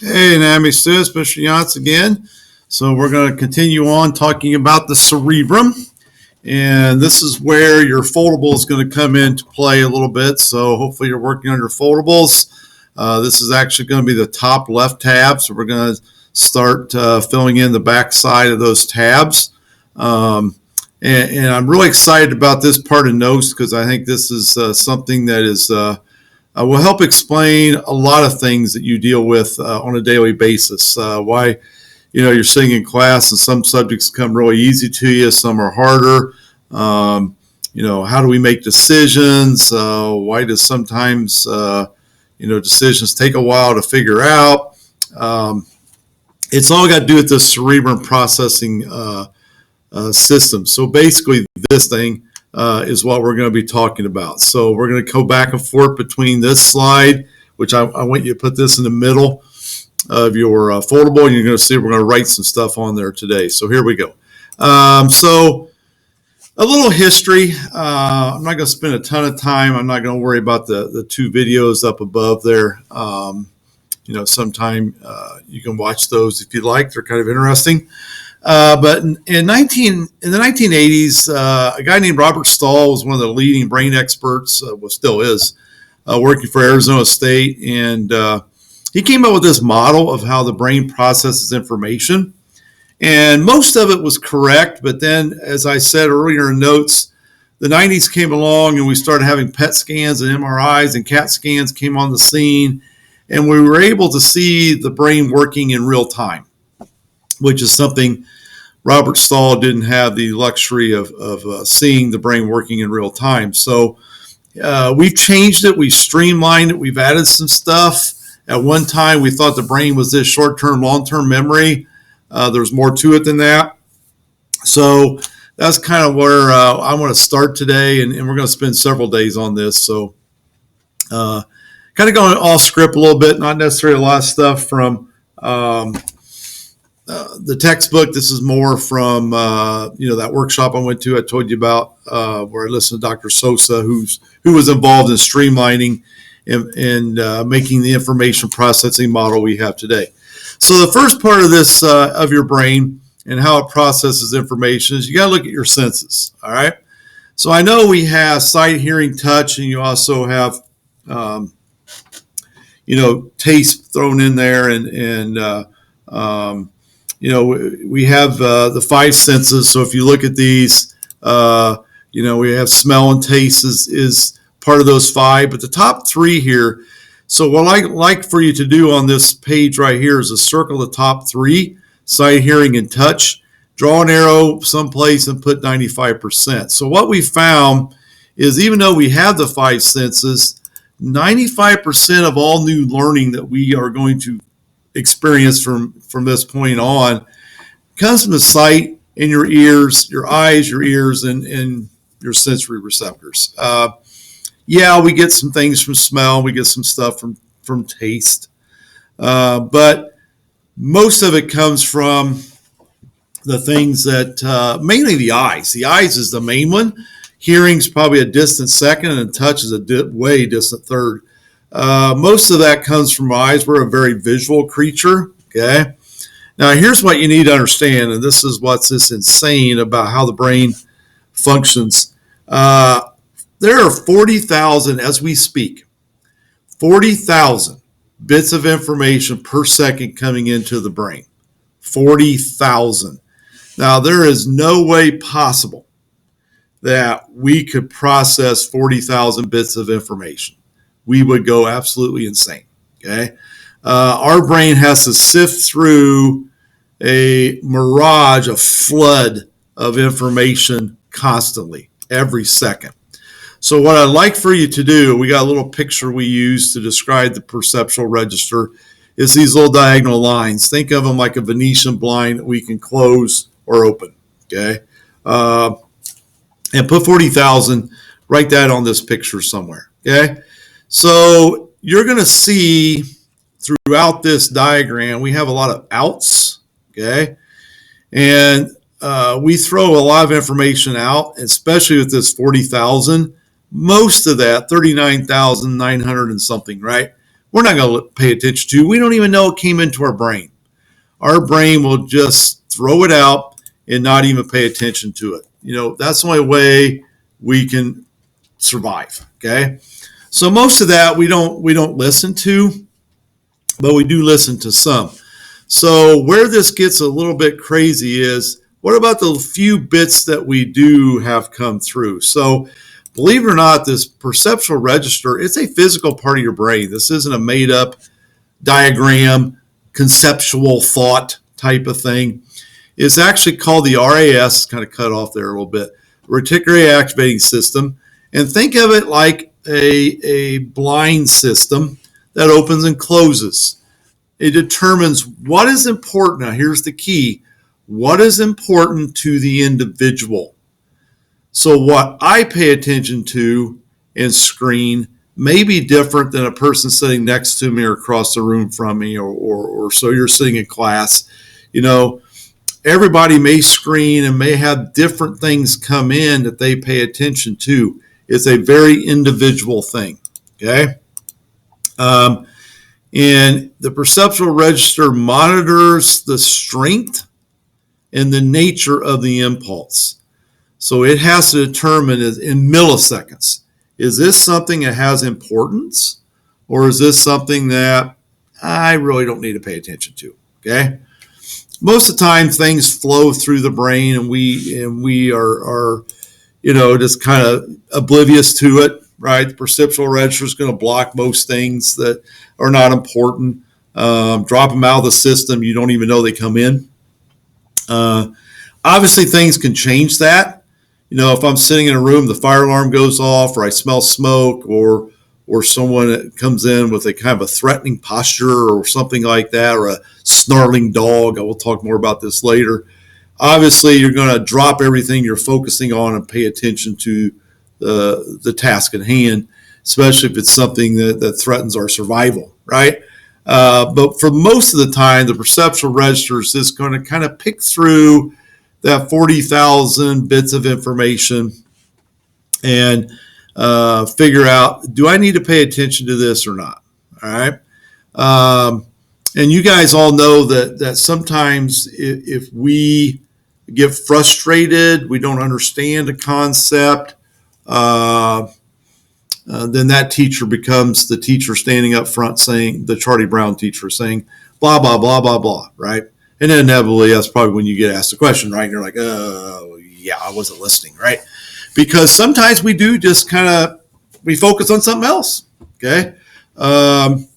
Hey, NAMI students, Mr. Yance again. So we're going to continue on talking about the cerebrum. And this is where your foldable is going to come into play a little bit. So hopefully you're working on your foldables. This is actually going to be the top left tab. So we're going to start filling in the back side of those tabs. And I'm really excited about this part of notes because I think this is something that is will help explain a lot of things that you deal with on a daily basis. Why you're sitting in class and some subjects come really easy to you, some are harder. How do we make decisions? Why does sometimes decisions take a while to figure out? It's all got to do with the cerebrum processing system. So basically, this thing is what we're going to be talking about. So we're going to go back and forth between this slide, which I want you to put this in the middle of your foldable, and you're going to see we're going to write some stuff on there today. So here we go. So a little history. I'm not going to spend a ton of time. I'm not going to worry about the two videos up above there. Sometime you can watch those if you'd like. They're kind of interesting. But in the 1980s, a guy named Robert Stahl was one of the leading brain experts, still is, working for Arizona State. And he came up with this model of how the brain processes information. And most of it was correct. But then, as I said earlier in notes, the 90s came along and we started having PET scans and MRIs and CAT scans came on the scene. And we were able to see the brain working in real time, which is something Robert Stahl didn't have the luxury of seeing the brain working in real time. So we've changed it. We've streamlined it. We've added some stuff. At one time, we thought the brain was this short-term, long-term memory. There's more to it than that. So that's kind of where I want to start today, and we're going to spend several days on this. So kind of going off script a little bit, not necessarily a lot of stuff from the textbook. This is more from that workshop I went to. I told you about where I listened to Dr. Sosa, who was involved in streamlining and making the information processing model we have today. So the first part of this of your brain and how it processes information is you got to look at your senses. All right. So I know we have sight, hearing, touch, and you also have taste thrown in there, and we have the five senses. So if you look at these, we have smell and taste is part of those five. But the top three here, so what I like for you to do on this page right here is to circle the top three, sight, hearing, and touch. Draw an arrow someplace and put 95%. So what we found is even though we have the five senses, 95% of all new learning that we are going to experience from this point on comes from the sight in your ears, your eyes, your ears, and your sensory receptors. We get some things from smell, we get some stuff from taste, but most of it comes from the things that mainly the eyes. The eyes is the main one. Hearing's probably a distant second, and touch is a way distant third. Most of that comes from eyes. We're a very visual creature, okay? Now, here's what you need to understand, and this is what's this insane about how the brain functions. There are 40,000, as we speak, 40,000 bits of information per second coming into the brain. 40,000. Now, there is no way possible that we could process 40,000 bits of information. We would go absolutely insane, okay? Our brain has to sift through a mirage, a flood of information constantly, every second. So what I'd like for you to do, we got a little picture we use to describe the perceptual register, is these little diagonal lines. Think of them like a Venetian blind that we can close or open, okay? And put 40,000, write that on this picture somewhere, okay? So you're going to see throughout this diagram, we have a lot of outs, okay? And we throw a lot of information out, especially with this 40,000. Most of that, 39,900 and something, right? We're not going to pay attention to. We don't even know it came into our brain. Our brain will just throw it out and not even pay attention to it. That's the only way we can survive, okay? So most of that we don't listen to, but we do listen to some. So where this gets a little bit crazy is, what about the few bits that we do have come through? So believe it or not, this perceptual register, it's a physical part of your brain. This isn't a made up diagram, conceptual thought type of thing. It's actually called the RAS, kind of cut off there a little bit, reticular activating system. And think of it like a blind system that opens and closes. It determines what is important. Now, here's the key. What is important to the individual? So what I pay attention to and screen may be different than a person sitting next to me or across the room from me, or so you're sitting in class. Everybody may screen and may have different things come in that they pay attention to. It's a very individual thing, okay? And the perceptual register monitors the strength and the nature of the impulse. So it has to determine in milliseconds, is this something that has importance, or is this something that I really don't need to pay attention to, okay? Most of the time things flow through the brain and we are just kind of oblivious to it, right? The perceptual register is going to block most things that are not important. Drop them out of the system. You don't even know they come in. Obviously, things can change that. If I'm sitting in a room, the fire alarm goes off, or I smell smoke, or someone comes in with a kind of a threatening posture or something like that, or a snarling dog. I will talk more about this later. Obviously, you're going to drop everything you're focusing on and pay attention to the task at hand, especially if it's something that threatens our survival, right? But for most of the time, the perceptual register is just going to kind of pick through that 40,000 bits of information and figure out, do I need to pay attention to this or not? All right. And you guys all know that sometimes if we get frustrated, we don't understand a concept, then that teacher becomes the teacher standing up front saying, the Charlie Brown teacher saying, blah, blah, blah, blah, blah, right? And then inevitably, that's probably when you get asked a question, right? And you're like, oh, yeah, I wasn't listening, right? Because sometimes we do just we focus on something else, okay? And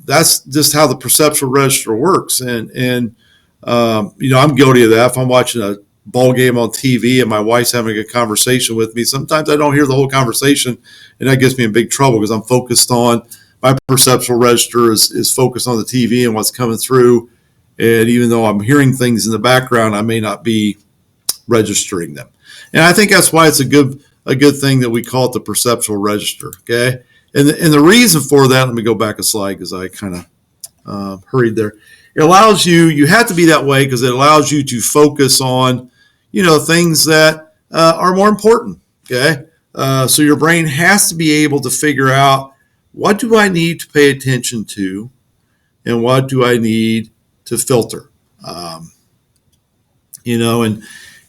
that's just how the perceptual register works. And I'm guilty of that. If I'm watching a ball game on TV and my wife's having a conversation with me, sometimes I don't hear the whole conversation, and that gets me in big trouble because I'm focused on, my perceptual register is focused on the TV and what's coming through. And even though I'm hearing things in the background, I may not be registering them. And I think that's why it's a good thing that we call it the perceptual register, okay? And the reason for that, let me go back a slide because I kind of hurried there. It allows you have to be that way because it allows you to focus on, things that are more important, okay? So your brain has to be able to figure out, what do I need to pay attention to and what do I need to filter? And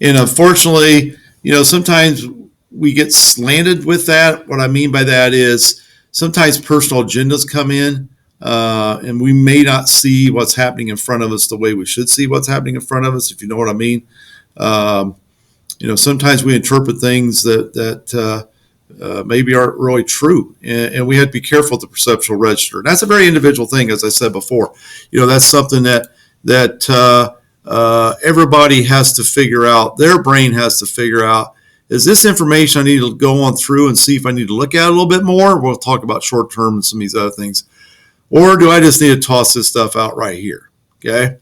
unfortunately, sometimes we get slanted with that. What I mean by that is sometimes personal agendas come in and we may not see what's happening in front of us the way we should see what's happening in front of us, if you know what I mean. Sometimes we interpret things that maybe aren't really true, and we have to be careful with the perceptual register. And that's a very individual thing, as I said before. That's something that everybody has to figure out. Their brain has to figure out, is this information I need to go on through and see if I need to look at it a little bit more? We'll talk about short term and some of these other things. Or do I just need to toss this stuff out right here? Okay.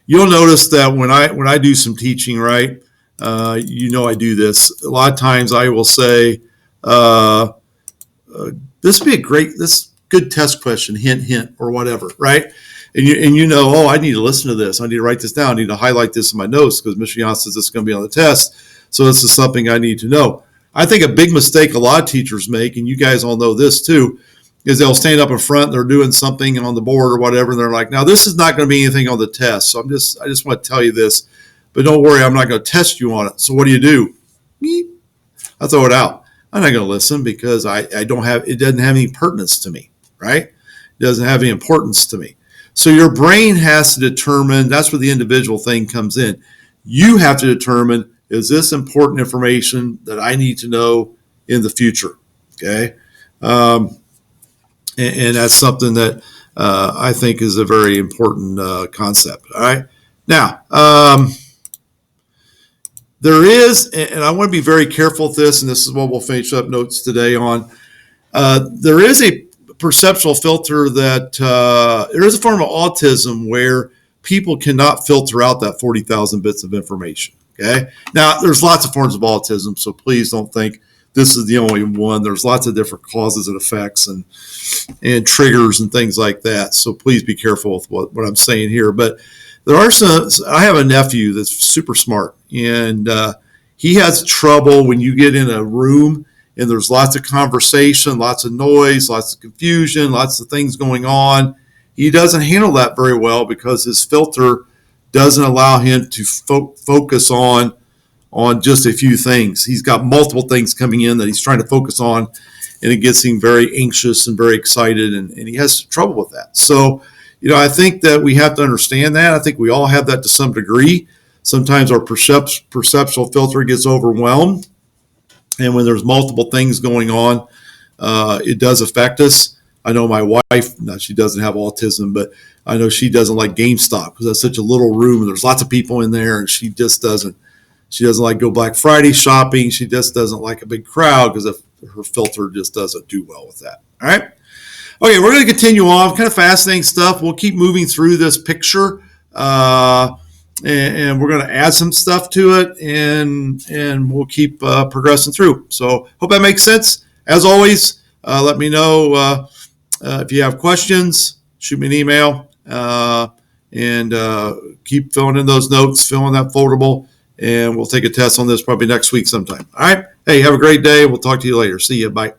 You'll notice that when I do some teaching, right, I do this. A lot of times I will say, this would be this good test question, hint, hint, or whatever, right? And oh, I need to listen to this. I need to write this down. I need to highlight this in my notes because Mr. Jan says this is going to be on the test. So this is something I need to know. I think a big mistake a lot of teachers make, and you guys all know this too, is they'll stand up in front, they're doing something on the board or whatever, and they're like, now this is not going to be anything on the test. So I just want to tell you this, but don't worry, I'm not going to test you on it. So what do? I throw it out. I'm not going to listen because it doesn't have any pertinence to me, right? It doesn't have any importance to me. So your brain has to determine, that's where the individual thing comes in. You have to determine, is this important information that I need to know in the future? Okay. And that's something that I think is a very important concept. All right. Now, there is, and I want to be very careful with this, and this is what we'll finish up notes today on. There is a perceptual filter that there is a form of autism where people cannot filter out that 40,000 bits of information. Okay. Now, there's lots of forms of autism, so please don't think this is the only one. There's lots of different causes and effects and triggers and things like that. So please be careful with what I'm saying here. But there are I have a nephew that's super smart, and he has trouble when you get in a room and there's lots of conversation, lots of noise, lots of confusion, lots of things going on. He doesn't handle that very well because his filter doesn't allow him to focus on just a few things. He's got multiple things coming in that he's trying to focus on, and it gets him very anxious and very excited, and he has trouble with that. So, I think that we have to understand that. I think we all have that to some degree. Sometimes our perceptual filter gets overwhelmed, and when there's multiple things going on, it does affect us. I know my wife, now she doesn't have autism, but I know she doesn't like GameStop because that's such a little room and there's lots of people in there, and she doesn't like go Black Friday shopping. She just doesn't like a big crowd because her filter just doesn't do well with that. All right. Okay, we're going to continue on. Kind of fascinating stuff. We'll keep moving through this picture, and we're going to add some stuff to it, and we'll keep progressing through. So hope that makes sense. As always, let me know if you have questions. Shoot me an email, and keep filling in those notes, fill in that foldable, and we'll take a test on this probably next week sometime. All right. Hey, have a great day. We'll talk to you later. See you. Bye.